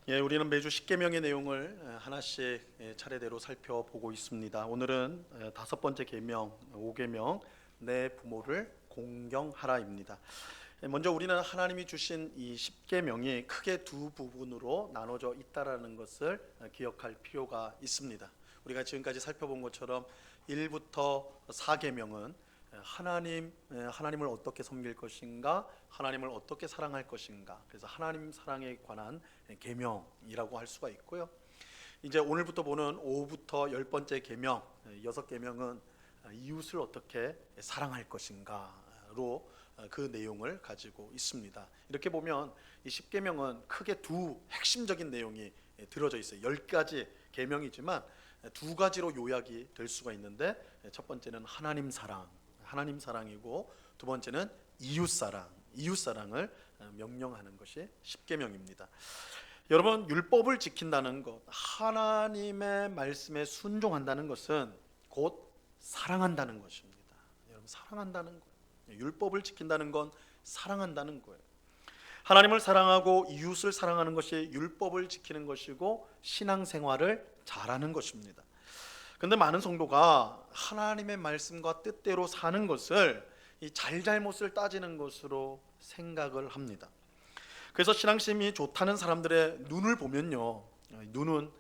우리는 매주 십계명의 내용을 하나씩 차례대로 살펴보고 있습니다. 오늘은 다섯 번째 계명, 5계명, 내 부모를 공경하라입니다. 먼저 우리는 하나님이 주신 이 십계명이 크게 두 부분으로 나눠져 있다라는 것을 기억할 필요가 있습니다. 우리가 지금까지 살펴본 것처럼 1부터 4계명은 하나님을 어떻게 섬길 것인가, 하나님을 어떻게 사랑할 것인가, 그래서 하나님 사랑에 관한 계명이라고 할 수가 있고요. 이제 오늘부터 보는 5부터 10번째 계명, 6계명은 이웃을 어떻게 사랑할 것인가로 그 내용을 가지고 있습니다. 이렇게 보면 이 10계명은 크게 두 핵심적인 내용이 들어져 있어요. 10가지 계명이지만 두 가지로 요약이 될 수가 있는데, 첫 번째는 하나님 사랑이고, 두 번째는 이웃사랑을 명령하는 것이 십계명입니다. 여러분, 율법을 지킨다는 것, 하나님의 말씀에 순종한다는 것은 곧 사랑한다는 것입니다. 여러분, 사랑한다는 거예요. 율법을 지킨다는 건 사랑한다는 거예요. 하나님을 사랑하고 이웃을 사랑하는 것이 율법을 지키는 것이고 신앙생활을 잘하는 것입니다. 근데 많은 성도가 하나님의 말씀과 뜻대로 사는 것을 이 잘잘못을 따지는 것으로 생각을 합니다. 그래서 신앙심이 좋다는 사람들의 눈을 보면요, 눈은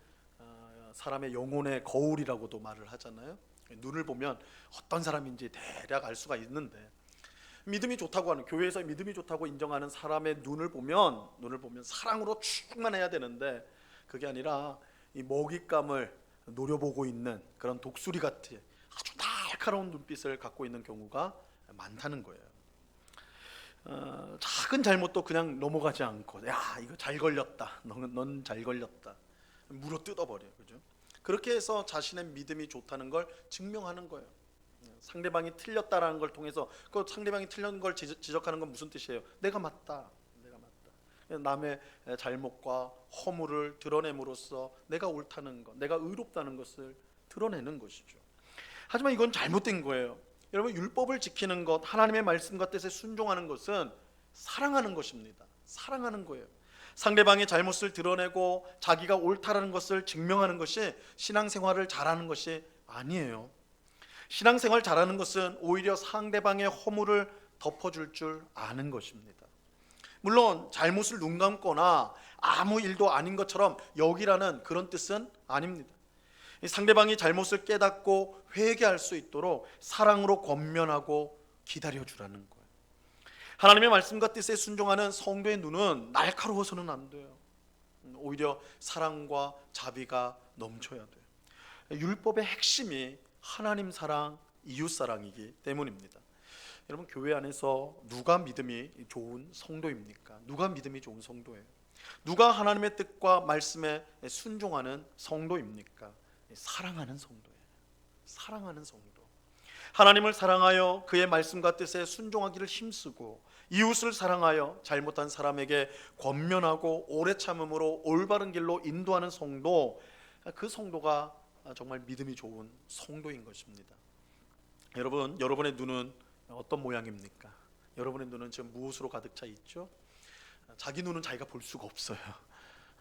사람의 영혼의 거울이라고도 말을 하잖아요. 눈을 보면 어떤 사람인지 대략 알 수가 있는데, 믿음이 좋다고 하는, 교회에서 믿음이 좋다고 인정하는 사람의 눈을 보면 사랑으로 충만해야 되는데, 그게 아니라 이 먹잇감을 노려보고 있는 그런 독수리 같은 아주 날카로운 눈빛을 갖고 있는 경우가 많다는 거예요. 작은 잘못도 그냥 넘어가지 않고, 야, 이거 잘 걸렸다, 넌 잘 걸렸다, 물어 뜯어버려요. 그죠? 그렇게 해서 자신의 믿음이 좋다는 걸 증명하는 거예요. 상대방이 틀렸다라는 걸 통해서, 그 상대방이 틀린 걸 지적하는 건 무슨 뜻이에요? 내가 맞다. 남의 잘못과 허물을 드러냄으로써 내가 옳다는 것, 내가 의롭다는 것을 드러내는 것이죠. 하지만 이건 잘못된 거예요. 여러분, 율법을 지키는 것, 하나님의 말씀과 뜻에 순종하는 것은 사랑하는 것입니다. 사랑하는 거예요. 상대방의 잘못을 드러내고 자기가 옳다라는 것을 증명하는 것이 신앙생활을 잘하는 것이 아니에요. 신앙생활 잘하는 것은 오히려 상대방의 허물을 덮어줄 줄 아는 것입니다. 물론 잘못을 눈 감거나 아무 일도 아닌 것처럼 여기라는 그런 뜻은 아닙니다. 상대방이 잘못을 깨닫고 회개할 수 있도록 사랑으로 권면하고 기다려주라는 거예요. 하나님의 말씀과 뜻에 순종하는 성도의 눈은 날카로워서는 안 돼요. 오히려 사랑과 자비가 넘쳐야 돼요. 율법의 핵심이 하나님 사랑, 이웃 사랑이기 때문입니다. 여러분, 교회 안에서 누가 믿음이 좋은 성도입니까? 누가 믿음이 좋은 성도예요? 누가 하나님의 뜻과 말씀에 순종하는 성도입니까? 사랑하는 성도예요. 사랑하는 성도. 하나님을 사랑하여 그의 말씀과 뜻에 순종하기를 힘쓰고 이웃을 사랑하여 잘못한 사람에게 권면하고 오래 참음으로 올바른 길로 인도하는 성도, 그 성도가 정말 믿음이 좋은 성도인 것입니다. 여러분, 여러분의 눈은 어떤 모양입니까? 여러분의 눈은 지금 무엇으로 가득 차 있죠? 자기 눈은 자기가 볼 수가 없어요.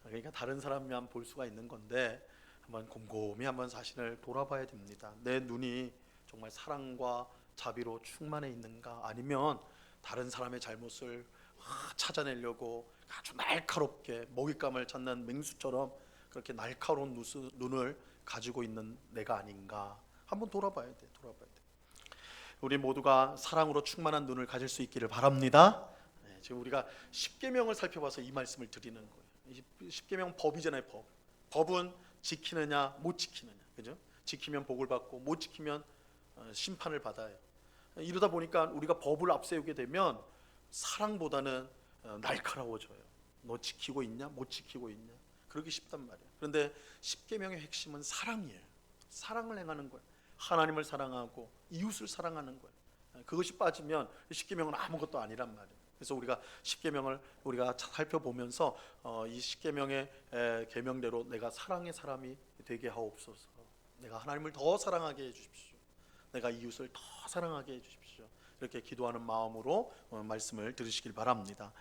그러니까 다른 사람만 볼 수가 있는 건데, 한번 곰곰이 한번 자신을 돌아봐야 됩니다. 내 눈이 정말 사랑과 자비로 충만해 있는가, 아니면 다른 사람의 잘못을 찾아내려고 아주 날카롭게 먹잇감을 찾는 맹수처럼 그렇게 날카로운 눈을 가지고 있는 내가 아닌가, 한번 돌아봐야 돼. 우리 모두가 사랑으로 충만한 눈을 가질 수 있기를 바랍니다. 지금 우리가 십계명을 살펴봐서 이 말씀을 드리는 거예요. 십계명 법이잖아요. 법은 지키느냐 못 지키느냐, 그죠? 지키면 복을 받고 못 지키면 심판을 받아요. 이러다 보니까 우리가 법을 앞세우게 되면 사랑보다는 날카로워져요. 너 지키고 있냐, 못 지키고 있냐, 그러기 쉽단 말이에요. 그런데 십계명의 핵심은 사랑이에요. 사랑을 행하는 거예요. 하나님을 사랑하고 이웃을 사랑하는 거예요. 그것이 빠지면 십계명은 아무것도 아니란 말이에요. 그래서 우리가 십계명을 우리가 살펴보면서 이 십계명의 계명대로 내가 사랑의 사람이 되게 하옵소서. 내가 하나님을 더 사랑하게 해 주십시오. 내가 이웃을 더 사랑하게 해 주십시오. 이렇게 기도하는 마음으로 말씀을 들으시길 바랍니다.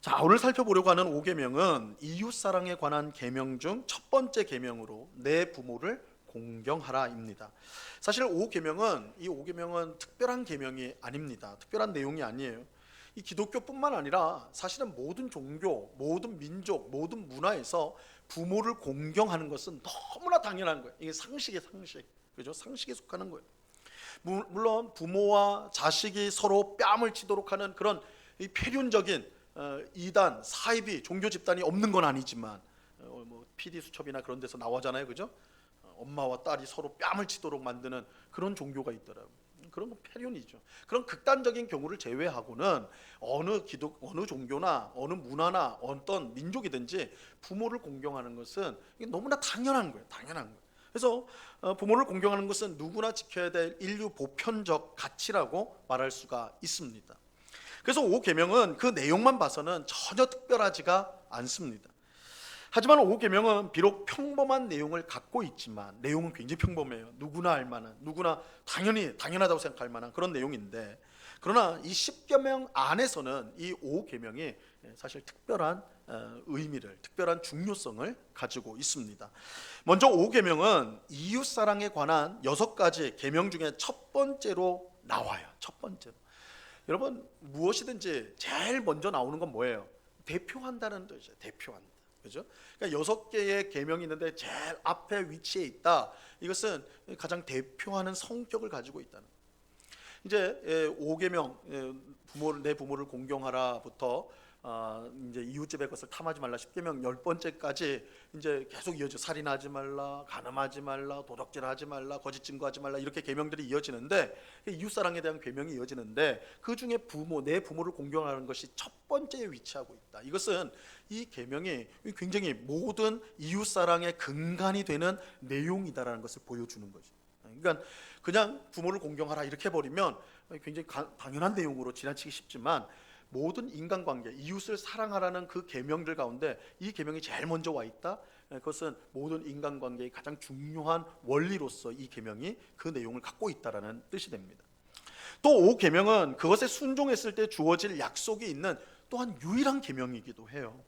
자, 오늘 살펴보려고 하는 5계명은 이웃사랑에 관한 계명 중 첫 번째 계명으로 내 부모를 공경하라입니다. 사실 5계명은 특별한 계명이 아닙니다. 특별한 내용이 아니에요. 이 기독교뿐만 아니라 사실은 모든 종교, 모든 민족, 모든 문화에서 부모를 공경하는 것은 너무나 당연한 거예요. 이게 상식의 상식, 그죠? 상식에 속하는 거예요. 물론 부모와 자식이 서로 뺨을 치도록 하는 그런 이 필연적인 이단, 사이비, 종교 집단이 없는 건 아니지만 뭐 PD 수첩이나 그런 데서 나오잖아요, 그죠? 엄마와 딸이 서로 뺨을 치도록 만드는 그런 종교가 있더라고요. 그런 건 폐륜이죠. 그런 극단적인 경우를 제외하고는 어느 종교나 어느 문화나 어떤 민족이든지 부모를 공경하는 것은 이게 너무나 당연한 거예요. 당연한 거예요. 그래서 부모를 공경하는 것은 누구나 지켜야 될 인류 보편적 가치라고 말할 수가 있습니다. 그래서 5계명은 그 내용만 봐서는 전혀 특별하지가 않습니다. 하지만 5계명은 비록 평범한 내용을 갖고 있지만 내용은 굉장히 평범해요. 누구나 알 만한, 누구나 당연하다고 생각할 만한 그런 내용인데, 그러나 이 10계명 안에서는 이 5계명이 사실 특별한 의미를, 특별한 중요성을 가지고 있습니다. 먼저 5계명은 이웃사랑에 관한 6가지 계명 중에 첫 번째로 나와요. 첫 번째로. 여러분, 무엇이든지 제일 먼저 나오는 건 뭐예요? 대표한다는 뜻이에요. 대표한다. 그죠? 그러니까 6개의 계명이 있는데 제일 앞에 위치해 있다. 이것은 가장 대표하는 성격을 가지고 있다는 거예요. 이제 5계명, 내 부모를 공경하라부터 이제 이웃집의 것을 탐하지 말라, 10계명 10번째까지 이제 계속 이어져. 살인하지 말라, 간음하지 말라, 도둑질하지 말라, 거짓 증거하지 말라, 이렇게 계명들이 이어지는데, 이웃사랑에 대한 계명이 이어지는데, 그 중에 내 부모를 공경하는 것이 첫 번째에 위치하고 있다. 이것은 이 계명이 굉장히 모든 이웃사랑의 근간이 되는 내용이다라는 것을 보여주는 거죠. 그러니까 그냥 부모를 공경하라 이렇게 해버리면 굉장히 당연한 내용으로 지나치기 쉽지만, 모든 인간관계, 이웃을 사랑하라는 그 계명들 가운데 이 계명이 제일 먼저 와 있다. 그것은 모든 인간관계의 가장 중요한 원리로서 이 계명이 그 내용을 갖고 있다라는 뜻이 됩니다. 또 5계명은 그것에 순종했을 때 주어질 약속이 있는 또한 유일한 계명이기도 해요.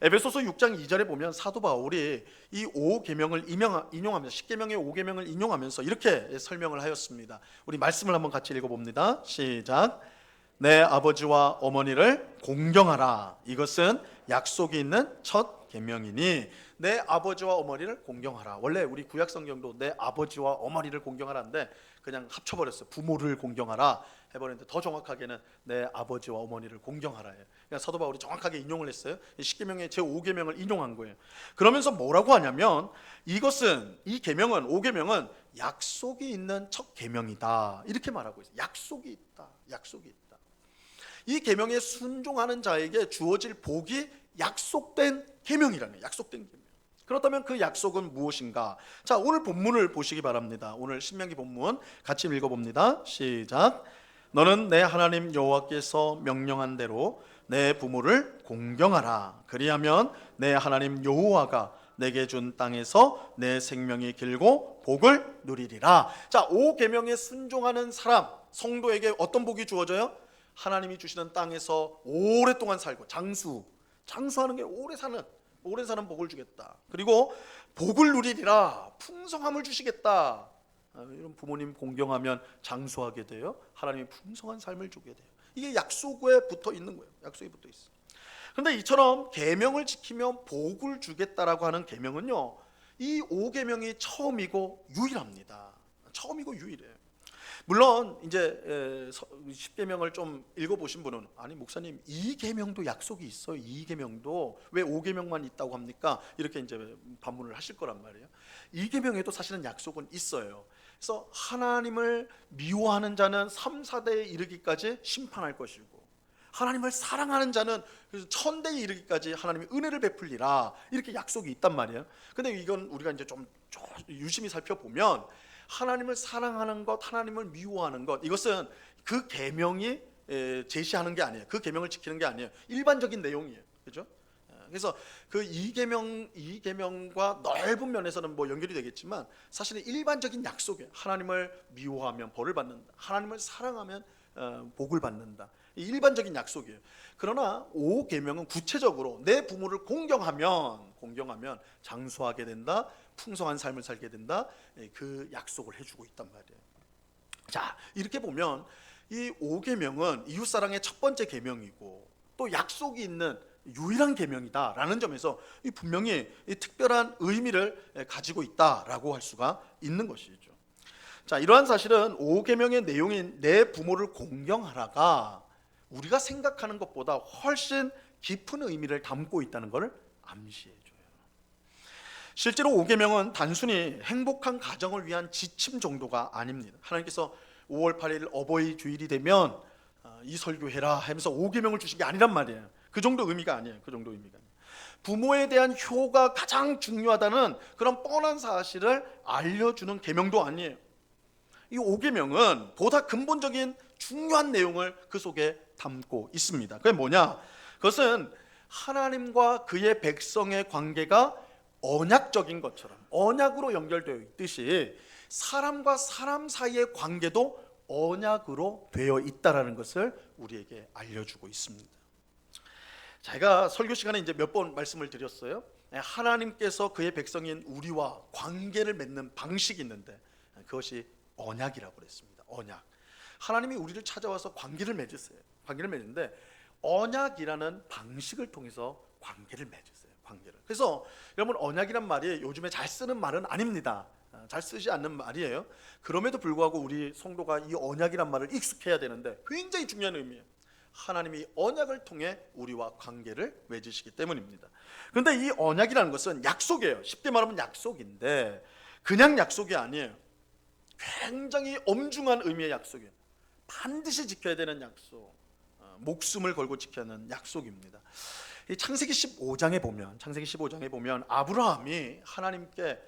에베소서 6장 2절에 보면 사도 바울이 이 5계명을 인용하면서, 10계명의 5계명을 인용하면서 이렇게 설명을 하였습니다. 우리 말씀을 한번 같이 읽어봅니다. 시작. 내 아버지와 어머니를 공경하라. 이것은 약속이 있는 첫 계명이니. 내 아버지와 어머니를 공경하라. 원래 우리 구약 성경도 내 아버지와 어머니를 공경하라는데 그냥 합쳐버렸어요. 부모를 공경하라 해버렸는데, 더 정확하게는 내 아버지와 어머니를 공경하라예요. 그러니까 사도 바울이 정확하게 인용을 했어요. 10계명의 제5계명을 인용한 거예요. 그러면서 뭐라고 하냐면, 이 계명은, 5계명은 약속이 있는 첫 계명이다, 이렇게 말하고 있어요. 약속이 있다. 약속이 있다. 이 계명에 순종하는 자에게 주어질 복이 약속된 계명이라는 거예요. 약속된 계명. 그렇다면 그 약속은 무엇인가? 자, 오늘 본문을 보시기 바랍니다. 오늘 신명기 본문 같이 읽어봅니다. 시작. 너는 내 하나님 여호와께서 명령한 대로 내 부모를 공경하라. 그리하면 내 하나님 여호와가 내게 준 땅에서 내 생명이 길고 복을 누리리라. 자, 5계명에 순종하는 사람, 성도에게 어떤 복이 주어져요? 하나님이 주시는 땅에서 오랫동안 살고, 장수하는 게 오래 사는 복을 주겠다. 그리고 복을 누리리라. 풍성함을 주시겠다. 이런 부모님 공경하면 장수하게 돼요. 하나님이 풍성한 삶을 주게 돼요. 이게 약속에 붙어 있는 거예요. 약속에 붙어 있어. 그런데 이처럼 계명을 지키면 복을 주겠다라고 하는 계명은요, 이 5계명이 처음이고 유일합니다. 처음이고 유일해요. 물론 이제 10계명을 좀 읽어보신 분은, 아니 목사님 2계명도 약속이 있어요. 2계명도 왜 5계명만 있다고 합니까? 이렇게 이제 반문을 하실 거란 말이에요. 2계명에도 사실은 약속은 있어요. 그래서 하나님을 미워하는 자는 3, 4대에 이르기까지 심판할 것이고, 하나님을 사랑하는 자는 천대에 이르기까지 하나님이 은혜를 베풀리라, 이렇게 약속이 있단 말이에요. 근데 이건 우리가 이제 좀 유심히 살펴보면, 하나님을 사랑하는 것, 하나님을 미워하는 것, 이것은 그 계명이 제시하는 게 아니에요. 그 계명을 지키는 게 아니에요. 일반적인 내용이에요. 그렇죠? 그래서 그 2계명과 넓은 면에서는 뭐 연결이 되겠지만, 사실은 일반적인 약속이에요. 하나님을 미워하면 벌을 받는다. 하나님을 사랑하면 복을 받는다. 일반적인 약속이에요. 그러나 5계명은 구체적으로 내 부모를 공경하면 장수하게 된다, 풍성한 삶을 살게 된다, 그 약속을 해주고 있단 말이에요. 자, 이렇게 보면 이 5계명은 이웃사랑의 첫 번째 계명이고 또 약속이 있는 유일한 계명이다라는 점에서 분명히 특별한 의미를 가지고 있다라고 할 수가 있는 것이죠. 자, 이러한 사실은 5계명의 내용인 내 부모를 공경하라가 우리가 생각하는 것보다 훨씬 깊은 의미를 담고 있다는 것을 암시해 줘요. 실제로 5계명은 단순히 행복한 가정을 위한 지침 정도가 아닙니다. 하나님께서 5월 8일 어버이 주일이 되면 이 설교해라 하면서 5계명을 주신 게 아니란 말이에요. 그 정도 의미가 아니에요. 그 정도 의미가 아니에요. 부모에 대한 효가 가장 중요하다는 그런 뻔한 사실을 알려주는 계명도 아니에요. 이 5계명은 보다 근본적인 중요한 내용을 그 속에 담고 있습니다. 그게 뭐냐? 그것은 하나님과 그의 백성의 관계가 언약적인 것처럼 언약으로 연결되어 있듯이 사람과 사람 사이의 관계도 언약으로 되어 있다라는 것을 우리에게 알려주고 있습니다. 제가 설교 시간에 이제 몇 번 말씀을 드렸어요. 하나님께서 그의 백성인 우리와 관계를 맺는 방식이 있는데 그것이 언약이라고 그랬습니다. 언약. 하나님이 우리를 찾아와서 관계를 맺으세요. 관계를 맺는데 언약이라는 방식을 통해서 관계를 맺으세요. 관계를. 그래서 여러분, 언약이란 말이 요즘에 잘 쓰는 말은 아닙니다. 잘 쓰지 않는 말이에요. 그럼에도 불구하고 우리 성도가 이 언약이란 말을 익숙해야 되는데 굉장히 중요한 의미예요. 하나님이 언약을 통해 우리와 관계를 맺으시기 때문입니다. 그런데 이 언약이라는 것은 약속이에요. 쉽게 말하면 약속인데 그냥 약속이 아니에요. 굉장히 엄중한 의미의 약속이에요. 반드시 지켜야 되는 약속, 목숨을 걸고 지켜야 하는 약속입니다. 이 창세기 15장에 보면 아브라함이 하나님께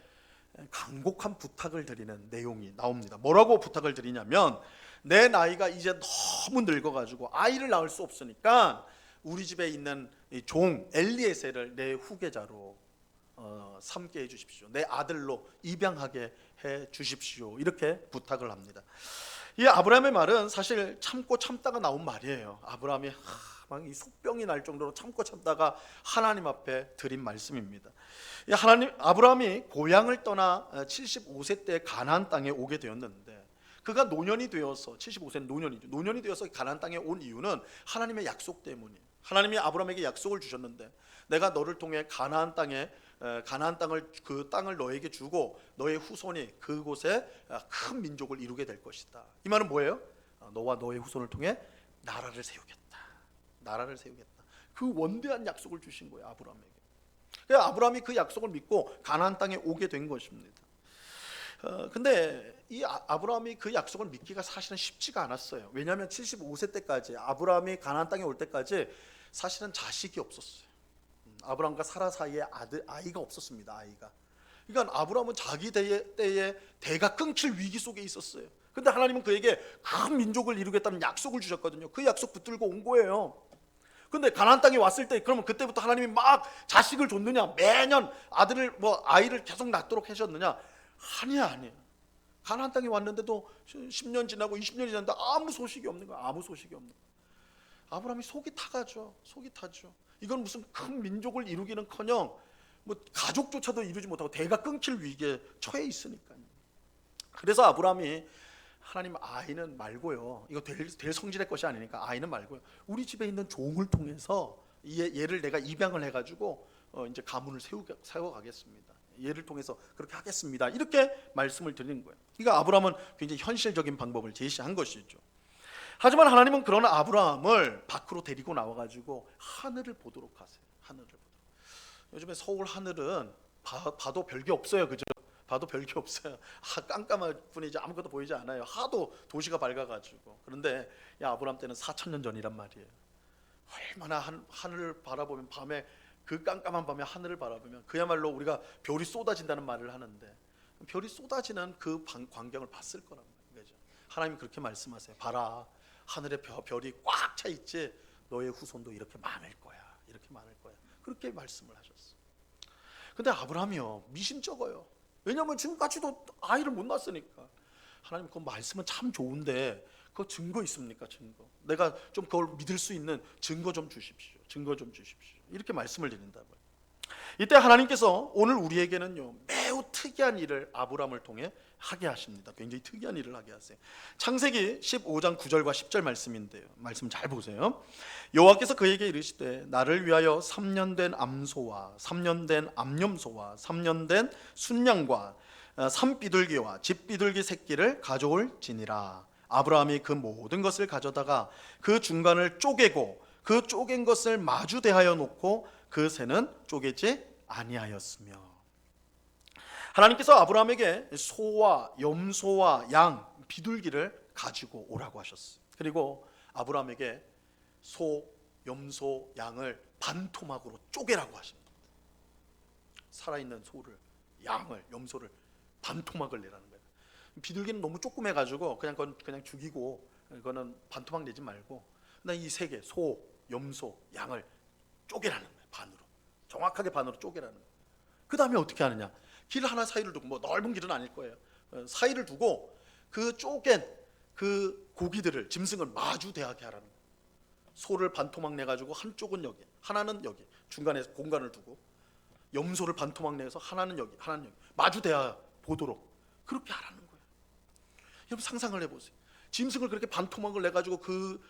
간곡한 부탁을 드리는 내용이 나옵니다. 뭐라고 부탁을 드리냐면, 내 나이가 이제 너무 늙어가지고 아이를 낳을 수 없으니까 우리 집에 있는 종 엘리에셀을 내 후계자로 삼게 해 주십시오. 내 아들로 입양하게 해 주십시오. 이렇게 부탁을 합니다. 이 아브라함의 말은 사실 참고 참다가 나온 말이에요. 아브라함이 막 이 속병이 날 정도로 참고 참다가 하나님 앞에 드린 말씀입니다. 아브라함이 고향을 떠나 75세 때 가나안 땅에 오게 되었는데, 그가 노년이 되어서 75세는 노년이죠. 노년이 되어서 가나안 땅에 온 이유는 하나님의 약속 때문이에요. 하나님이 아브라함에게 약속을 주셨는데, 내가 너를 통해 가나안 땅을 그 땅을 너에게 주고 너의 후손이 그곳에 큰 민족을 이루게 될 것이다. 이 말은 뭐예요? 너와 너의 후손을 통해 나라를 세우겠다. 나라를 세우겠다. 그 원대한 약속을 주신 거예요, 아브라함에게. 그래서 아브라함이 그 약속을 믿고 가나안 땅에 오게 된 것입니다. 근데 이 아브라함이 그 약속을 믿기가 사실은 쉽지가 않았어요. 왜냐하면 75세 때까지, 아브라함이 가나안 땅에 올 때까지 사실은 자식이 없었어요. 아브라함과 사라 사이에 아이가 없었습니다. 아이가. 그러니까 아브라함은 자기 때에 대가 끊길 위기 속에 있었어요. 근데 하나님은 그에게 큰 민족을 이루겠다는 약속을 주셨거든요. 그 약속 붙들고 온 거예요. 근데 가나안 땅에 왔을 때, 그러면 그때부터 하나님이 막 자식을 줬느냐, 매년 아이를 계속 낳도록 하셨느냐? 아니야. 가나안 땅에 왔는데도 10년 지나고 20년이 지났는데 아무 소식이 없는 거야. 아무 소식이 없는 거야. 아브라함이 속이 타죠. 이건 무슨 큰 민족을 이루기는커녕 뭐 가족조차도 이루지 못하고 대가 끊길 위기에 처해 있으니까요. 그래서 아브라함이, 하나님, 아이는 말고요, 이거 될 성질의 것이 아니니까 아이는 말고요, 우리 집에 있는 종을 통해서 얘를 내가 입양을 해가지고 이제 가문을 세워가겠습니다. 얘를 통해서 그렇게 하겠습니다. 이렇게 말씀을 드리는 거예요. 그러니까 아브라함은 굉장히 현실적인 방법을 제시한 것이죠. 하지만 하나님은 그런 아브라함을 밖으로 데리고 나와가지고 하늘을 보도록 하세요. 하늘을 보도록. 요즘에 서울 하늘은 봐도 별게 없어요, 그죠? 봐도 별게 없어요. 깜깜할 뿐이지 아무것도 보이지 않아요. 하도 도시가 밝아가지고. 그런데 아브라함 때는 4,000년 전이란 말이에요. 얼마나 하늘을 바라보면, 밤에 그 깜깜한 밤에 하늘을 바라보면 그야말로 우리가 별이 쏟아진다는 말을 하는데, 별이 쏟아지는 그 광경을 봤을 거란 말이죠. 하나님이 그렇게 말씀하세요. 봐라, 하늘에 별이 꽉 차 있지, 너의 후손도 이렇게 많을 거야. 그렇게 말씀을 하셨어요. 근데 아브라함이요, 미심쩍어요. 왜냐하면 지금까지도 아이를 못 낳았으니까. 하나님, 그 말씀은 참 좋은데 그 증거 있습니까? 증거. 내가 좀 그걸 믿을 수 있는 증거 좀 주십시오. 증거 좀 주십시오. 이렇게 말씀을 드린다고요. 이때 하나님께서 오늘 우리에게는요 매우 특이한 일을 아브라함을 통해 하게 하십니다. 굉장히 특이한 일을 하게 하세요. 창세기 15장 9절과 10절 말씀인데요. 말씀 잘 보세요. 여호와께서 그에게 이르시되 나를 위하여 3년 된 암소와 3년 된 암염소와 3년 된 순양과 산비둘기와 집비둘기 새끼를 가져올지니라. 아브라함이 그 모든 것을 가져다가 그 중간을 쪼개고 그 쪼갠 것을 마주 대하여 놓고 그 새는 쪼개지 아니하였으며. 하나님께서 아브라함에게 소와 염소와 양, 비둘기를 가지고 오라고 하셨어요. 그리고 아브라함에게 소, 염소, 양을 반토막으로 쪼개라고 하십니다. 살아있는 소를, 양을, 염소를 반토막을 내라는 거예요. 비둘기는 너무 조그매가지고 그냥 죽이고 이거는 반토막 내지 말고 그냥 이 세 개, 소, 염소, 양을 쪼개라는 거예요. 반으로, 정확하게 반으로 쪼개라는 거예요. 그 다음에 어떻게 하느냐? 길 하나 사이를 두고, 뭐 넓은 길은 아닐 거예요. 사이를 두고 그 쪼갠 그 고기들을, 짐승을 마주 대하게 하라는 거예요. 소를 반토막 내가지고 한쪽은 여기, 하나는 여기, 중간에 공간을 두고, 염소를 반토막 내서 하나는 여기, 하나는 여기 마주 대하 보도록 그렇게 하라는 거예요. 여러분 상상을 해보세요. 짐승을 그렇게 반토막을 내가지고 그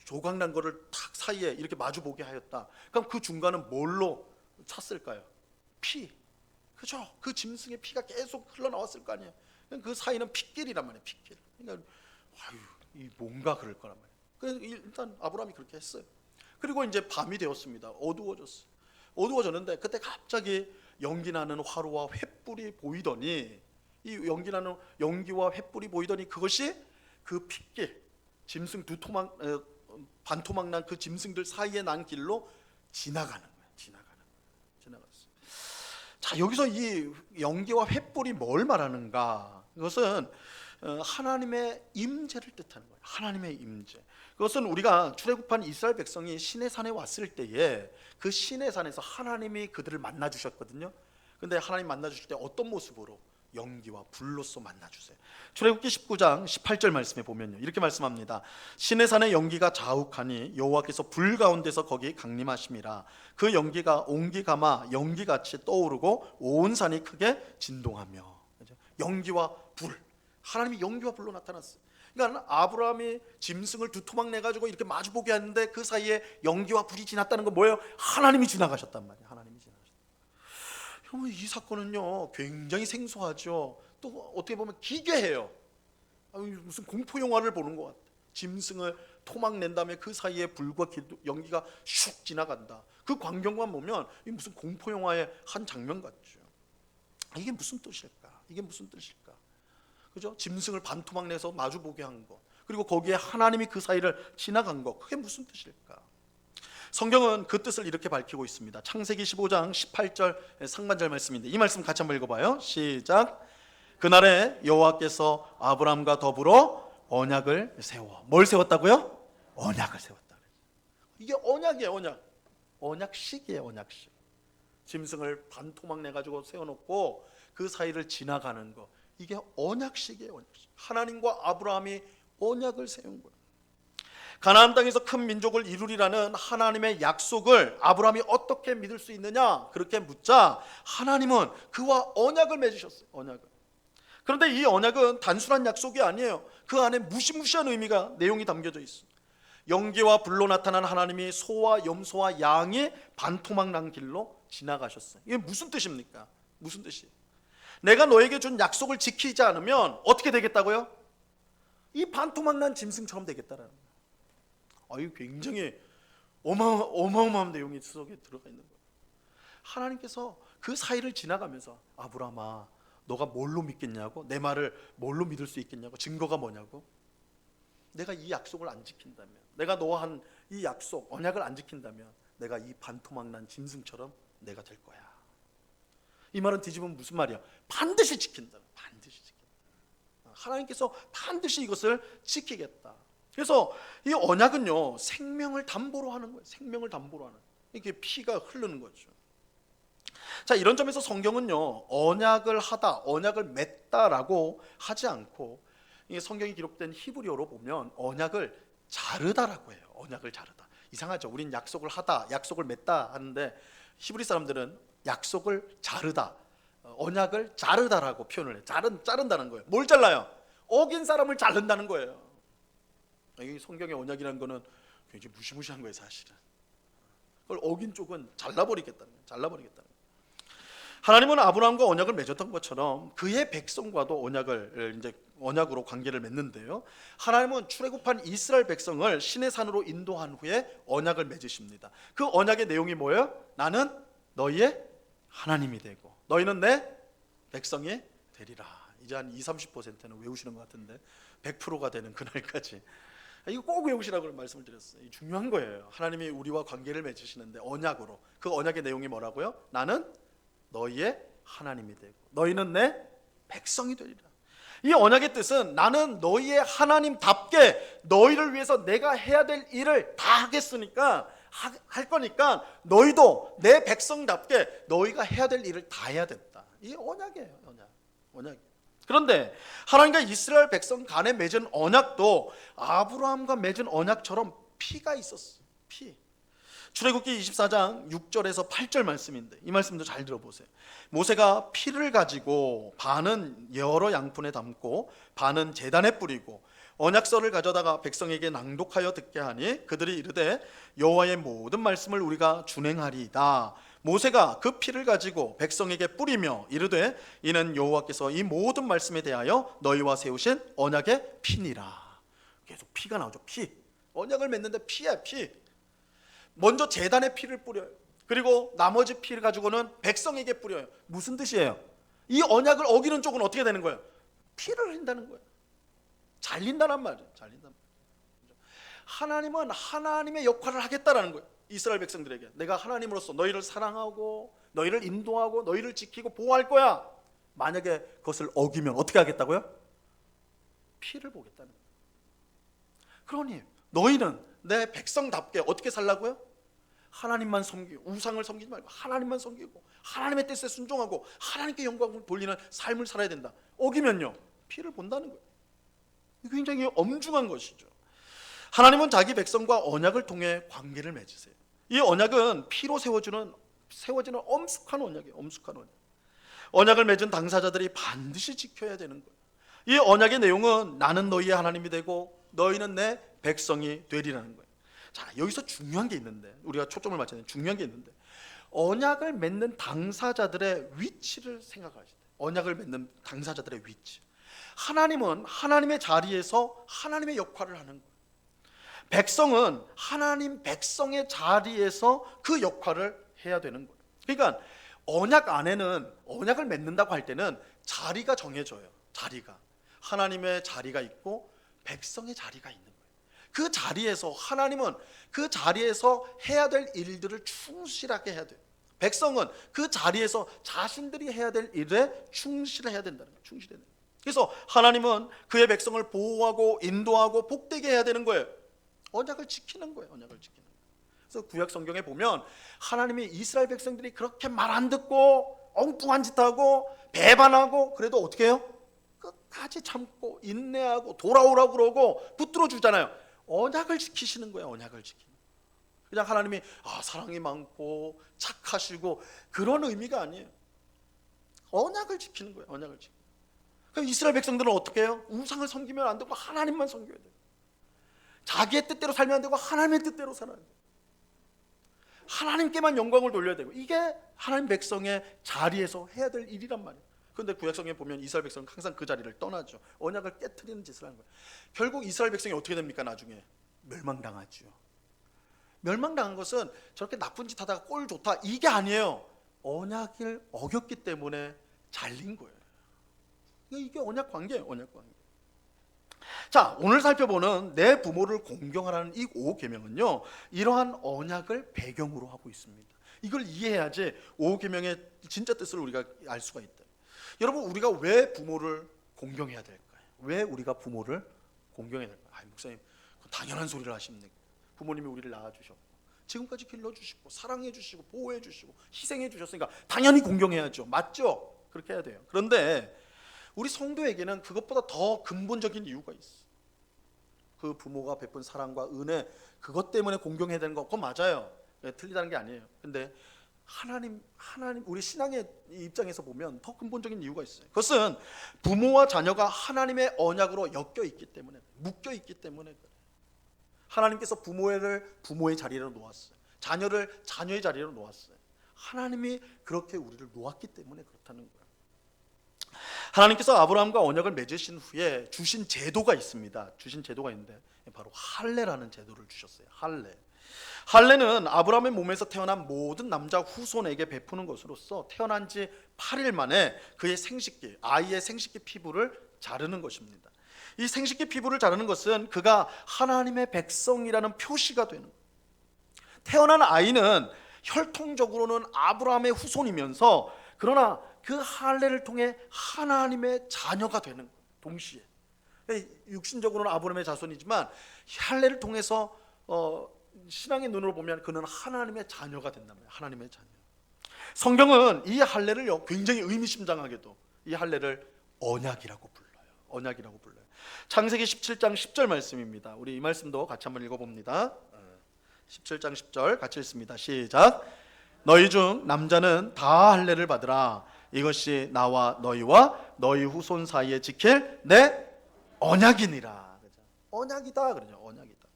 조각난 거를 탁 사이에 이렇게 마주 보게 하였다. 그럼 그 중간은 뭘로 찼을까요? 피. 그죠? 그 짐승의 피가 계속 흘러나왔을 거 아니에요. 그 사이는 핏길이란 말이에요. 핏길. 그러니까 이 뭔가 그럴 거란 말이에요. 그래서 일단 아브라함이 그렇게 했어요. 그리고 이제 밤이 되었습니다. 어두워졌어요. 어두워졌는데 그때 갑자기 연기나는 화로와 횃불이 보이더니, 이 연기나는 연기와 횃불이 보이더니 그것이 그 핏길, 짐승 반토막 난 그 짐승들 사이에 난 길로 지나가는 거예요. 지나갔어요. 자, 여기서 이 연기와 횃불이 뭘 말하는가? 그것은 하나님의 임재를 뜻하는 거예요. 하나님의 임재. 그것은 우리가 출애굽한 이스라엘 백성이 시내산에 왔을 때에 그 시내산에서 하나님이 그들을 만나 주셨거든요. 근데 하나님 만나 주실 때 어떤 모습으로? 연기와 불로서 만나 주세요. 출애굽기 19장 18절 말씀에 보면요, 이렇게 말씀합니다. 시내산의 연기가 자욱하니 여호와께서 불 가운데서 거기 강림하심이라. 그 연기가 옹기가마 연기같이 떠오르고 온 산이 크게 진동하며. 연기와 불, 하나님이 연기와 불로 나타났어요. 그러니까 아브라함이 짐승을 두 토막 내가지고 이렇게 마주보게 했는데 그 사이에 연기와 불이 지났다는 건 뭐예요? 하나님이 지나가셨단 말이에요. 하나님이 지나가셨다. 여러분, 이 사건은요 굉장히 생소하죠. 또 어떻게 보면 기괴해요. 무슨 공포 영화를 보는 것 같아요. 짐승을 토막 낸 다음에 그 사이에 불과 연기가 슉 지나간다. 그 광경만 보면 무슨 공포 영화의 한 장면 같죠. 이게 무슨 뜻일까? 이게 무슨 뜻일까? 그죠? 짐승을 반토막 내서 마주보게 한 것, 그리고 거기에 하나님이 그 사이를 지나간 것, 그게 무슨 뜻일까? 성경은 그 뜻을 이렇게 밝히고 있습니다. 창세기 15장 18절 상반절 말씀인데, 이 말씀 같이 한번 읽어봐요. 시작. 그날에 여호와께서 아브람과 더불어 언약을 세워. 뭘 세웠다고요? 언약을 세웠다. 이게 언약이에요. 언약식이에요. 언약식. 짐승을 반토막 내가지고 세워놓고 그 사이를 지나가는 거, 이게 언약식이에요. 언약식. 하나님과 아브라함이 언약을 세운 거예요. 가나안 땅에서 큰 민족을 이루리라는 하나님의 약속을 아브라함이 어떻게 믿을 수 있느냐? 그렇게 묻자 하나님은 그와 언약을 맺으셨어요. 언약을. 그런데 이 언약은 단순한 약속이 아니에요. 그 안에 무시무시한 의미가, 내용이 담겨져 있어요. 연기와 불로 나타난 하나님이 소와 염소와 양이 반토막 난 길로 지나가셨어요. 이게 무슨 뜻입니까? 무슨 뜻이에요? 내가 너에게 준 약속을 지키지 않으면 어떻게 되겠다고요? 이 반토막 난 짐승처럼 되겠다라는 거예요. 이거 굉장히 어마어마한 내용이 속에 들어가 있는 거예요. 하나님께서 그 사이를 지나가면서 아브라함아, 너가 뭘로 믿겠냐고? 내 말을 뭘로 믿을 수 있겠냐고? 증거가 뭐냐고? 내가 이 약속을 안 지킨다면, 내가 너와 한 이 약속, 언약을 안 지킨다면 내가 이 반토막 난 짐승처럼 내가 될 거야. 이 말은 뒤집으면 무슨 말이야? 반드시 지킨다. 반드시 지킨다. 하나님께서 반드시 이것을 지키겠다. 그래서 이 언약은요 생명을 담보로 하는 거예요. 생명을 담보로 하는, 이게 피가 흐르는 거죠. 자, 이런 점에서 성경은요 언약을 하다, 언약을 맺다라고 하지 않고 이 성경이 기록된 히브리어로 보면 언약을 자르다라고 해요. 언약을 자르다. 이상하죠. 우린 약속을 하다, 약속을 맺다 하는데 히브리 사람들은 약속을 자르다, 언약을 자르다라고 표현을 해요. 자른다는 거예요. 뭘 잘라요? 어긴 사람을 자른다는 거예요. 이 성경의 언약이라는 거는 굉장히 무시무시한 거예요, 사실은. 그걸 어긴 쪽은 잘라버리겠다는 거예요. 잘라버리겠다는 거예요. 하나님은 아브라함과 언약을 맺었던 것처럼 그의 백성과도 언약으로 관계를 맺는데요. 하나님은 출애굽한 이스라엘 백성을 시내 산으로 인도한 후에 언약을 맺으십니다. 그 언약의 내용이 뭐예요? 나는 너희의 하나님이 되고 너희는 내 백성이 되리라. 이제 한 20-30%는 외우시는 것 같은데 100%가 되는 그날까지 이거 꼭 외우시라고 말씀을 드렸어요. 중요한 거예요. 하나님이 우리와 관계를 맺으시는데 언약으로, 그 언약의 내용이 뭐라고요? 나는 너희의 하나님이 되고 너희는 내 백성이 되리라. 이 언약의 뜻은 나는 너희의 하나님답게 너희를 위해서 내가 해야 될 일을 다 하겠으니까 할 거니까 너희도 내 백성답게 너희가 해야 될 일을 다 해야 된다. 이게 언약이에요. 언약. 그런데 하나님과 이스라엘 백성 간에 맺은 언약도 아브라함과 맺은 언약처럼 피가 있었어요. 피. 출애굽기 24장 6절에서 8절 말씀인데 이 말씀도 잘 들어보세요. 모세가 피를 가지고 반은 여러 양푼에 담고 반은 제단에 뿌리고 언약서를 가져다가 백성에게 낭독하여 듣게 하니 그들이 이르되 여호와의 모든 말씀을 우리가 준행하리이다. 모세가 그 피를 가지고 백성에게 뿌리며 이르되 이는 여호와께서 이 모든 말씀에 대하여 너희와 세우신 언약의 피니라. 계속 피가 나오죠. 피. 언약을 맺는데 피야, 피. 먼저 제단에 피를 뿌려요. 그리고 나머지 피를 가지고는 백성에게 뿌려요. 무슨 뜻이에요? 이 언약을 어기는 쪽은 어떻게 되는 거예요? 피를 흘린다는 거예요. 잘린다는 말이에요. 하나님은 하나님의 역할을 하겠다라는 거예요. 이스라엘 백성들에게 내가 하나님으로서 너희를 사랑하고 너희를 인도하고 너희를 지키고 보호할 거야. 만약에 그것을 어기면 어떻게 하겠다고요? 피를 보겠다는 거예요. 그러니 너희는 내 백성답게 어떻게 살라고요? 하나님만 섬기고 우상을 섬기지 말고 하나님만 섬기고 하나님의 뜻에 순종하고 하나님께 영광을 돌리는 삶을 살아야 된다. 어기면요 피를 본다는 거예요. 굉장히 엄중한 것이죠. 하나님은 자기 백성과 언약을 통해 관계를 맺으세요. 이 언약은 피로 세워지는 엄숙한 언약이에요. 엄숙한 언약. 언약을 맺은 당사자들이 반드시 지켜야 되는 거예요. 이 언약의 내용은 나는 너희의 하나님이 되고 너희는 내 백성이 되리라는 거예요. 자, 여기서 중요한 게 있는데 우리가 초점을 맞춰야 되는 중요한 게 있는데 언약을 맺는 당사자들의 위치를 생각하셔야 돼요. 언약을 맺는 당사자들의 위치. 하나님은 하나님의 자리에서 하나님의 역할을 하는 거예요. 백성은 하나님 백성의 자리에서 그 역할을 해야 되는 거예요. 그러니까 언약 안에는 언약을 맺는다고 할 때는 자리가 정해져요. 자리가 하나님의 자리가 있고 백성의 자리가 있는 거예요. 그 자리에서 하나님은 그 자리에서 해야 될 일들을 충실하게 해야 돼요. 백성은 그 자리에서 자신들이 해야 될 일에 충실해야 된다는 거예요. 충실해야 돼요. 그래서 하나님은 그의 백성을 보호하고 인도하고 복되게 해야 되는 거예요. 언약을 지키는 거예요. 언약을 지키는 거예요. 그래서 구약 성경에 보면 하나님이 이스라엘 백성들이 그렇게 말 안 듣고 엉뚱한 짓 하고 배반하고 그래도 어떻게 해요? 끝까지 참고 인내하고 돌아오라고 그러고 붙들어 주잖아요. 언약을 지키시는 거예요. 언약을 지키는 거예요. 그냥 하나님이 사랑이 많고 착하시고 그런 의미가 아니에요. 언약을 지키는 거예요. 언약을 지키는 거예요. 그럼 이스라엘 백성들은 어떻게 해요? 우상을 섬기면 안 되고 하나님만 섬겨야 돼요. 자기의 뜻대로 살면 안 되고 하나님의 뜻대로 살아야 돼요. 하나님께만 영광을 돌려야 되고 이게 하나님 백성의 자리에서 해야 될 일이란 말이에요. 그런데 구약성경에 보면 이스라엘 백성은 항상 그 자리를 떠나죠. 언약을 깨트리는 짓을 하는 거예요. 결국 이스라엘 백성이 어떻게 됩니까? 나중에 멸망당하죠. 멸망당한 것은 저렇게 나쁜 짓 하다가 꼴 좋다 이게 아니에요. 언약을 어겼기 때문에 잘린 거예요. 이게 언약 관계예요. 언약 관계. 자, 오늘 살펴보는 내 부모를 공경하라는 이 5계명은요 이러한 언약을 배경으로 하고 있습니다. 이걸 이해해야지 5계명의 진짜 뜻을 우리가 알 수가 있다. 여러분, 우리가 왜 부모를 공경해야 될까요? 왜 우리가 부모를 공경해야 될까요? 목사님, 당연한 소리를 하십니까? 부모님이 우리를 낳아주셨고 지금까지 길러주시고 사랑해주시고 보호해주시고 희생해주셨으니까 당연히 공경해야죠. 맞죠? 그렇게 해야 돼요. 그런데 우리 성도에게는 그것보다 더 근본적인 이유가 있어. 그 부모가 베푼 사랑과 은혜, 그것 때문에 공경해야 되는 거, 그거 맞아요. 틀리다는 게 아니에요. 근데 하나님 우리 신앙의 입장에서 보면 더 근본적인 이유가 있어요. 그것은 부모와 자녀가 하나님의 언약으로 엮여 있기 때문에, 묶여 있기 때문에 그래요. 하나님께서 부모를 부모의 자리로 놓았어요. 자녀를 자녀의 자리로 놓았어요. 하나님이 그렇게 우리를 놓았기 때문에 그렇다는 거예요. 하나님께서 아브라함과 언약을 맺으신 후에 주신 제도가 있습니다. 주신 제도가 있는데 바로 할례라는 제도를 주셨어요. 할례는 아브라함의 몸에서 태어난 모든 남자 후손에게 베푸는 것으로서 태어난 지 8일 만에 그의 생식기, 아이의 생식기 피부를 자르는 것입니다. 이 생식기 피부를 자르는 것은 그가 하나님의 백성이라는 표시가 되는 거예요. 태어난 아이는 혈통적으로는 아브라함의 후손이면서 그러나 그 할례를 통해 하나님의 자녀가 되는 거예요. 동시에 육신적으로는 아브라함의 자손이지만 할례를 통해서 신앙의 눈으로 보면 그는 하나님의 자녀가 된단 말이에요. 하나님의 자녀. 성경은 이 할례를 굉장히 의미심장하게도 이 할례를 언약이라고 불러요. 창세기 17장 10절 말씀입니다. 우리 이 말씀도 같이 한번 읽어봅니다. 17장 10절 같이 읽습니다. 시작. 너희 중 남자는 다 할례를 받으라. 이것이 나와 너희와 너희 후손 사이에 지킬 내 언약이니라. 언약이다. 그러죠. 언약이다.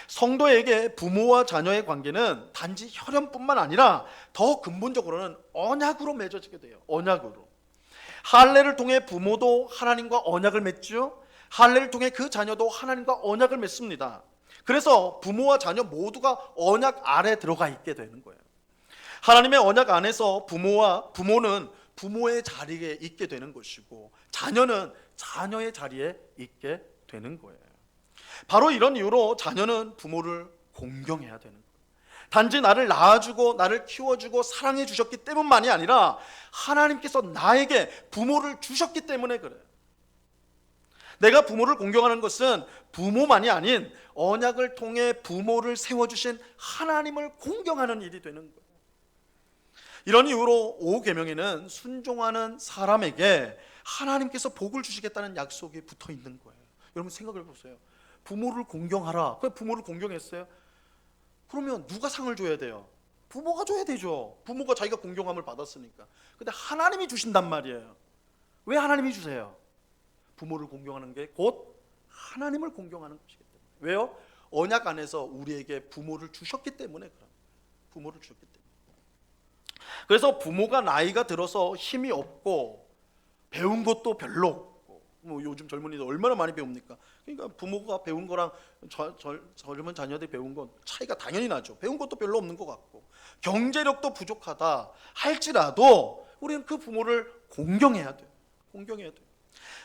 성도에게 부모와 자녀의 관계는 단지 혈연뿐만 아니라 더 근본적으로는 언약으로 맺어지게 돼요. 언약으로. 할례를 통해 부모도 하나님과 언약을 맺죠. 할례를 통해 그 자녀도 하나님과 언약을 맺습니다. 그래서 부모와 자녀 모두가 언약 아래 들어가 있게 되는 거예요. 하나님의 언약 안에서 부모는 부모의 자리에 있게 되는 것이고 자녀는 자녀의 자리에 있게 되는 거예요. 바로 이런 이유로 자녀는 부모를 공경해야 되는 거예요. 단지 나를 낳아주고 나를 키워주고 사랑해 주셨기 때문만이 아니라 하나님께서 나에게 부모를 주셨기 때문에 그래요. 내가 부모를 공경하는 것은 부모만이 아닌 언약을 통해 부모를 세워주신 하나님을 공경하는 일이 되는 거예요. 이런 이유로 5계명에는 순종하는 사람에게 하나님께서 복을 주시겠다는 약속이 붙어 있는 거예요. 여러분 생각해 보세요. 부모를 공경하라. 그 부모를 공경했어요. 그러면 누가 상을 줘야 돼요? 부모가 줘야 되죠. 부모가 자기가 공경함을 받았으니까. 근데 하나님이 주신단 말이에요. 왜 하나님이 주세요? 부모를 공경하는 게 곧 하나님을 공경하는 것이기 때문에. 왜요? 언약 안에서 우리에게 부모를 주셨기 때문에 그런 거예요. 부모를 주셨기 때문에. 그래서 부모가 나이가 들어서 힘이 없고 배운 것도 별로 없고, 요즘 젊은이들 얼마나 많이 배웁니까? 그러니까 부모가 배운 거랑 젊은 자녀들이 배운 건 차이가 당연히 나죠. 배운 것도 별로 없는 것 같고 경제력도 부족하다 할지라도 우리는 그 부모를 공경해야 돼요.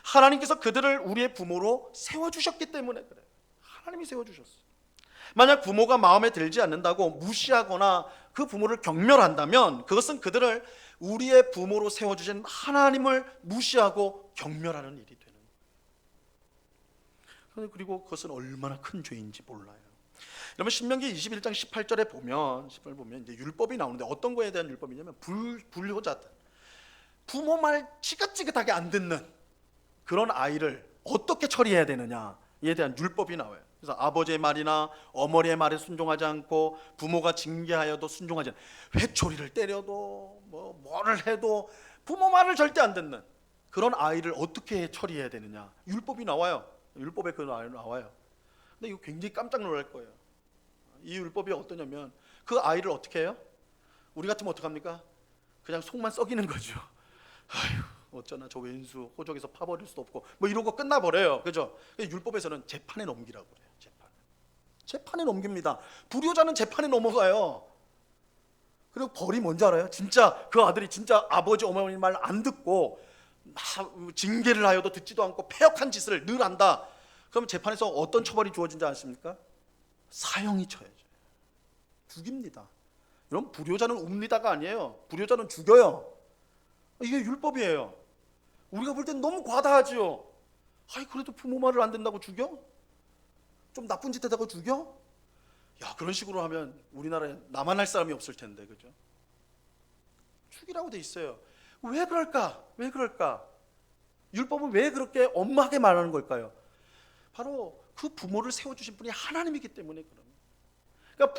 하나님께서 그들을 우리의 부모로 세워주셨기 때문에 그래요. 하나님이 세워주셨어요. 만약 부모가 마음에 들지 않는다고 무시하거나 그 부모를 경멸한다면 그것은 그들을 우리의 부모로 세워주신 하나님을 무시하고 경멸하는 일이 되는 거예요. 그리고 그것은 얼마나 큰 죄인지 몰라요. 여러분 신명기 21장 18절에 보면 이제 율법이 나오는데 어떤 거에 대한 율법이냐면 불효자들, 부모 말 지긋지긋하게 안 듣는 그런 아이를 어떻게 처리해야 되느냐에 대한 율법이 나와요. 그래서 아버지의 말이나 어머니의 말에 순종하지 않고 부모가 징계하여도 순종하지 않고 회초리를 때려도 뭐를 해도 부모 말을 절대 안 듣는 그런 아이를 어떻게 처리해야 되느냐 율법이 나와요. 율법에 그 나와요. 근데 이거 굉장히 깜짝 놀랄 거예요. 이 율법이 어떠냐면 그 아이를 어떻게 해요? 우리 같으면 어떡합니까? 그냥 속만 썩이는 거죠. 아휴 어쩌나 저 왼수 호적에서 파버릴 수도 없고 이러고 끝나버려요. 그죠? 율법에서는 재판에 넘기라고 그래요. 재판에 넘깁니다. 불효자는 재판에 넘어가요. 그리고 벌이 뭔지 알아요? 진짜 그 아들이 진짜 아버지 어머니 말 안 듣고 징계를 하여도 듣지도 않고 패역한 짓을 늘 한다. 그럼 재판에서 어떤 처벌이 주어진지 아십니까? 사형이 쳐야죠. 죽입니다. 여러분 불효자는 웁니다가 아니에요. 불효자는 죽여요. 이게 율법이에요. 우리가 볼 땐 너무 과다하지요. 그래도 부모 말을 안 듣는다고 죽여? 좀 나쁜 짓 했다고 죽여? 야 그런 식으로 하면 우리나라에 나만 할 사람이 없을 텐데 그죠? 죽이라고 돼 있어요. 왜 그럴까? 율법은 왜 그렇게 엄하게 말하는 걸까요? 바로 그 부모를 세워주신 분이 하나님이기 때문에 그런 거예요. 그러니까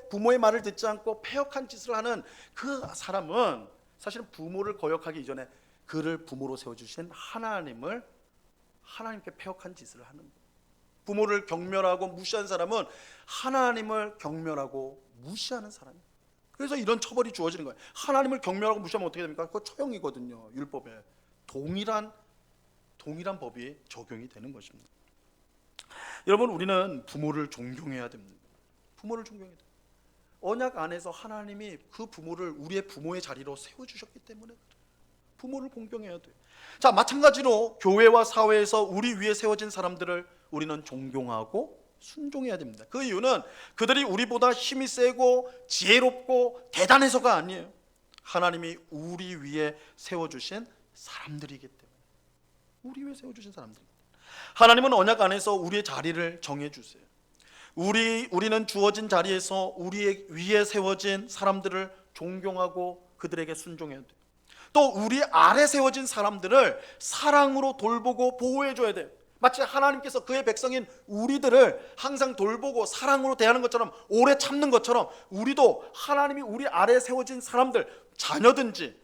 부모의 말을 듣지 않고 패역한 짓을 하는 그 사람은 사실은 부모를 거역하기 이전에 그를 부모로 세워주신 하나님께 패역한 짓을 하는 거예요. 부모를 경멸하고 무시한 사람은 하나님을 경멸하고 무시하는 사람이에요. 그래서 이런 처벌이 주어지는 거예요. 하나님을 경멸하고 무시하면 어떻게 됩니까? 그거 처형이거든요. 율법에 동일한 법이 적용이 되는 것입니다. 여러분, 우리는 부모를 존경해야 됩니다. 부모를 존경해야 돼요. 언약 안에서 하나님이 그 부모를 우리의 부모의 자리로 세워주셨기 때문에 그래요. 부모를 공경해야 돼요. 자, 마찬가지로 교회와 사회에서 우리 위에 세워진 사람들을 우리는 존경하고 순종해야 됩니다. 그 이유는 그들이 우리보다 힘이 세고 지혜롭고 대단해서가 아니에요. 하나님이 우리 위에 세워주신 사람들이기 때문에. 우리 위에 세워주신 사람들입니다. 하나님은 언약 안에서 우리의 자리를 정해주세요. 우리는 주어진 자리에서 우리 위에 세워진 사람들을 존경하고 그들에게 순종해야 돼요. 또 우리 아래 세워진 사람들을 사랑으로 돌보고 보호해줘야 돼요. 마치 하나님께서 그의 백성인 우리들을 항상 돌보고 사랑으로 대하는 것처럼, 오래 참는 것처럼, 우리도 하나님이 우리 아래에 세워진 사람들, 자녀든지,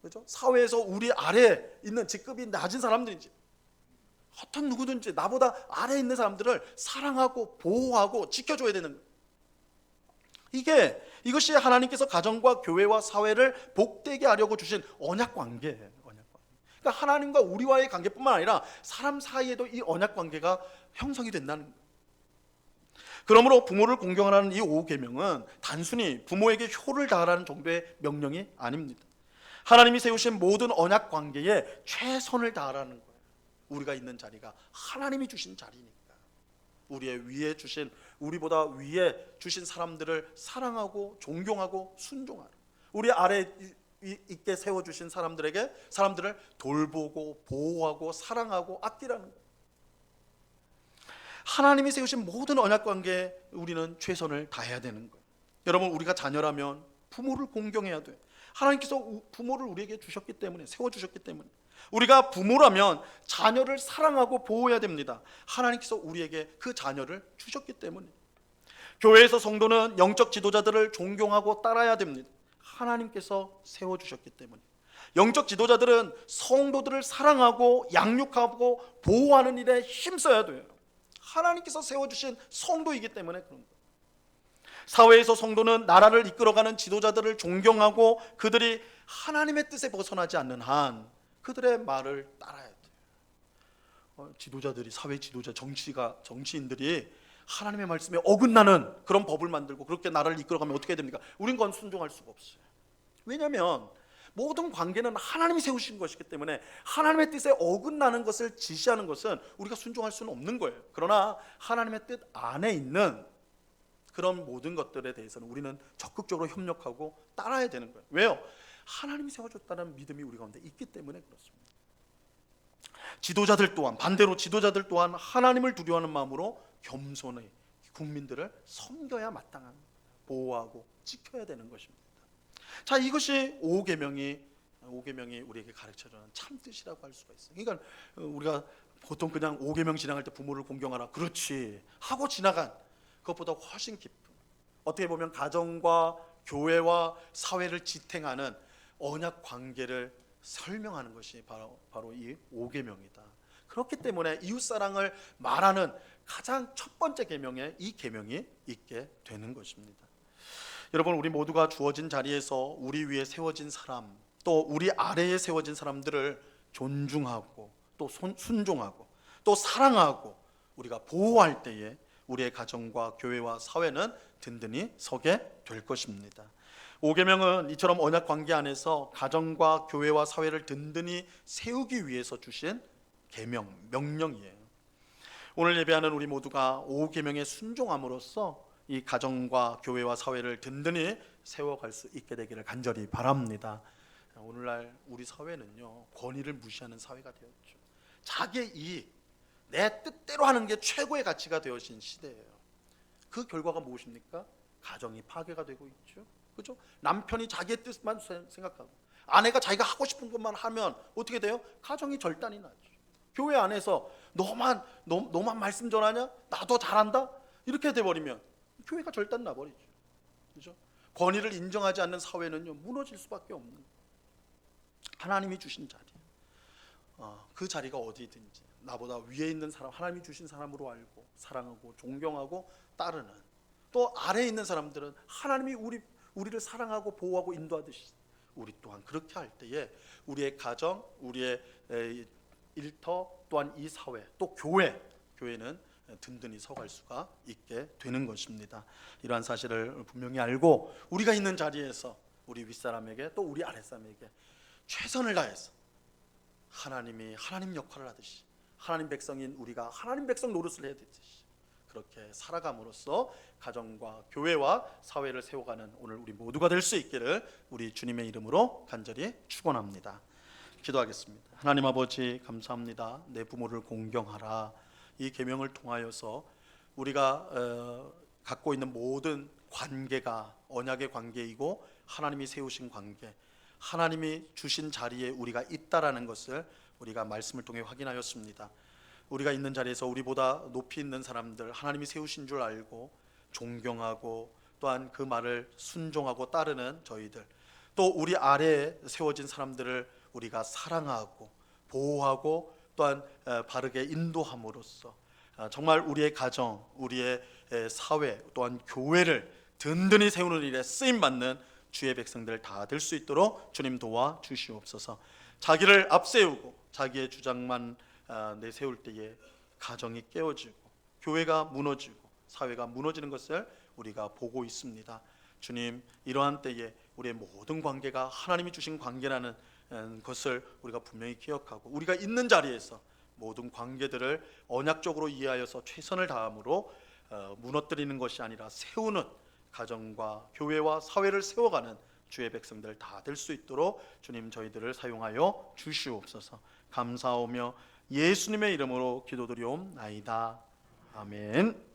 그렇죠? 사회에서 우리 아래에 있는 직급이 낮은 사람들인지 어떤 누구든지 나보다 아래에 있는 사람들을 사랑하고 보호하고 지켜줘야 되는 거예요. 이것이 하나님께서 가정과 교회와 사회를 복되게 하려고 주신 언약 관계예요. 그러니까 하나님과 우리와의 관계뿐만 아니라 사람 사이에도 이 언약 관계가 형성이 된다는 거예요. 그러므로 부모를 공경하라는 이 5계명은 단순히 부모에게 효를 다하라는 정도의 명령이 아닙니다. 하나님이 세우신 모든 언약 관계에 최선을 다하라는 거예요. 우리가 있는 자리가 하나님이 주신 자리니까 우리보다 위에 주신 사람들을 사랑하고 존경하고 순종하라. 우리 아래 있게 세워주신 사람들을 돌보고 보호하고 사랑하고 아끼라는 거예요. 하나님이 세우신 모든 언약 관계에 우리는 최선을 다해야 되는 거예요. 여러분, 우리가 자녀라면 부모를 공경해야 돼요. 하나님께서 부모를 우리에게 주셨기 때문에, 세워주셨기 때문에. 우리가 부모라면 자녀를 사랑하고 보호해야 됩니다. 하나님께서 우리에게 그 자녀를 주셨기 때문에. 교회에서 성도는 영적 지도자들을 존경하고 따라야 됩니다. 하나님께서 세워주셨기 때문에. 영적 지도자들은 성도들을 사랑하고 양육하고 보호하는 일에 힘써야 돼요. 하나님께서 세워주신 성도이기 때문에 그런 거예요. 사회에서 성도는 나라를 이끌어가는 지도자들을 존경하고 그들이 하나님의 뜻에 벗어나지 않는 한 그들의 말을 따라야 돼요. 사회 지도자, 정치인들이 하나님의 말씀에 어긋나는 그런 법을 만들고 그렇게 나라를 이끌어가면 어떻게 됩니까? 우린 그건 순종할 수가 없어요. 왜냐하면 모든 관계는 하나님이 세우신 것이기 때문에 하나님의 뜻에 어긋나는 것을 지시하는 것은 우리가 순종할 수는 없는 거예요. 그러나 하나님의 뜻 안에 있는 그런 모든 것들에 대해서는 우리는 적극적으로 협력하고 따라야 되는 거예요. 왜요? 하나님이 세워줬다는 믿음이 우리 가운데 있기 때문에 그렇습니다. 반대로 지도자들 또한 하나님을 두려워하는 마음으로 겸손히 국민들을 섬겨야 마땅한, 보호하고 지켜야 되는 것입니다. 자, 이것이 5계명이 우리에게 가르쳐주는 참 뜻이라고 할 수가 있어요. 그러니까 우리가 보통 그냥 5계명 지나갈 때 부모를 공경하라, 그렇지 하고 지나간 그것보다 훨씬 깊은, 어떻게 보면 가정과 교회와 사회를 지탱하는 언약 관계를 설명하는 것이 바로 이 5계명이다. 그렇기 때문에 이웃사랑을 말하는 가장 첫 번째 계명에 이 계명이 있게 되는 것입니다. 여러분, 우리 모두가 주어진 자리에서 우리 위에 세워진 사람, 또 우리 아래에 세워진 사람들을 존중하고 또 순종하고 또 사랑하고 우리가 보호할 때에 우리의 가정과 교회와 사회는 든든히 서게 될 것입니다. 5계명은 이처럼 언약 관계 안에서 가정과 교회와 사회를 든든히 세우기 위해서 주신 명령이에요. 오늘 예배하는 우리 모두가 5계명에 순종함으로써 이 가정과 교회와 사회를 든든히 세워갈 수 있게 되기를 간절히 바랍니다. 오늘날 우리 사회는요, 권위를 무시하는 사회가 되었죠. 자기의 이익, 내 뜻대로 하는 게 최고의 가치가 되어진 시대예요. 그 결과가 무엇입니까? 가정이 파괴가 되고 있죠. 그렇죠? 남편이 자기의 뜻만 생각하고, 아내가 자기가 하고 싶은 것만 하면 어떻게 돼요? 가정이 절단이 나죠. 교회 안에서 너만 말씀 전하냐? 나도 잘한다? 이렇게 돼버리면 교회가 절단 나버리죠. 그죠? 권위를 인정하지 않는 사회는요, 무너질 수밖에 없는 거예요. 하나님이 주신 자리, 그 자리가 어디든지 나보다 위에 있는 사람, 하나님이 주신 사람으로 알고 사랑하고 존경하고 따르는, 또 아래에 있는 사람들은 하나님이 우리를 사랑하고 보호하고 인도하듯이 우리 또한 그렇게 할 때에 우리의 가정, 우리의 일터, 또한 이 사회, 또 교회는 든든히 서갈 수가 있게 되는 것입니다. 이러한 사실을 분명히 알고 우리가 있는 자리에서 우리 윗사람에게 또 우리 아랫사람에게 최선을 다해서 하나님이 하나님 역할을 하듯이 하나님 백성인 우리가 하나님 백성 노릇을 해야 되듯이 그렇게 살아감으로써 가정과 교회와 사회를 세워가는 오늘 우리 모두가 될 수 있기를 우리 주님의 이름으로 간절히 축원합니다. 기도하겠습니다. 하나님 아버지, 감사합니다. 내 부모를 공경하라, 이 계명을 통하여서 우리가 갖고 있는 모든 관계가 언약의 관계이고 하나님이 세우신 관계, 하나님이 주신 자리에 우리가 있다라는 것을 우리가 말씀을 통해 확인하였습니다. 우리가 있는 자리에서 우리보다 높이 있는 사람들 하나님이 세우신 줄 알고 존경하고 또한 그 말을 순종하고 따르는 저희들, 또 우리 아래에 세워진 사람들을 우리가 사랑하고 보호하고 또한 바르게 인도함으로써 정말 우리의 가정, 우리의 사회, 또한 교회를 든든히 세우는 일에 쓰임받는 주의 백성들 다 될 수 있도록 주님 도와 주시옵소서. 자기를 앞세우고 자기의 주장만 내세울 때에 가정이 깨어지고 교회가 무너지고 사회가 무너지는 것을 우리가 보고 있습니다. 주님, 이러한 때에 우리의 모든 관계가 하나님이 주신 관계라는 것을 우리가 분명히 기억하고 우리가 있는 자리에서 모든 관계들을 언약적으로 이해하여서 최선을 다함으로 무너뜨리는 것이 아니라 세우는, 가정과 교회와 사회를 세워가는 주의 백성들 다 될 수 있도록 주님 저희들을 사용하여 주시옵소서. 감사하며 예수님의 이름으로 기도드리옵나이다. 아멘.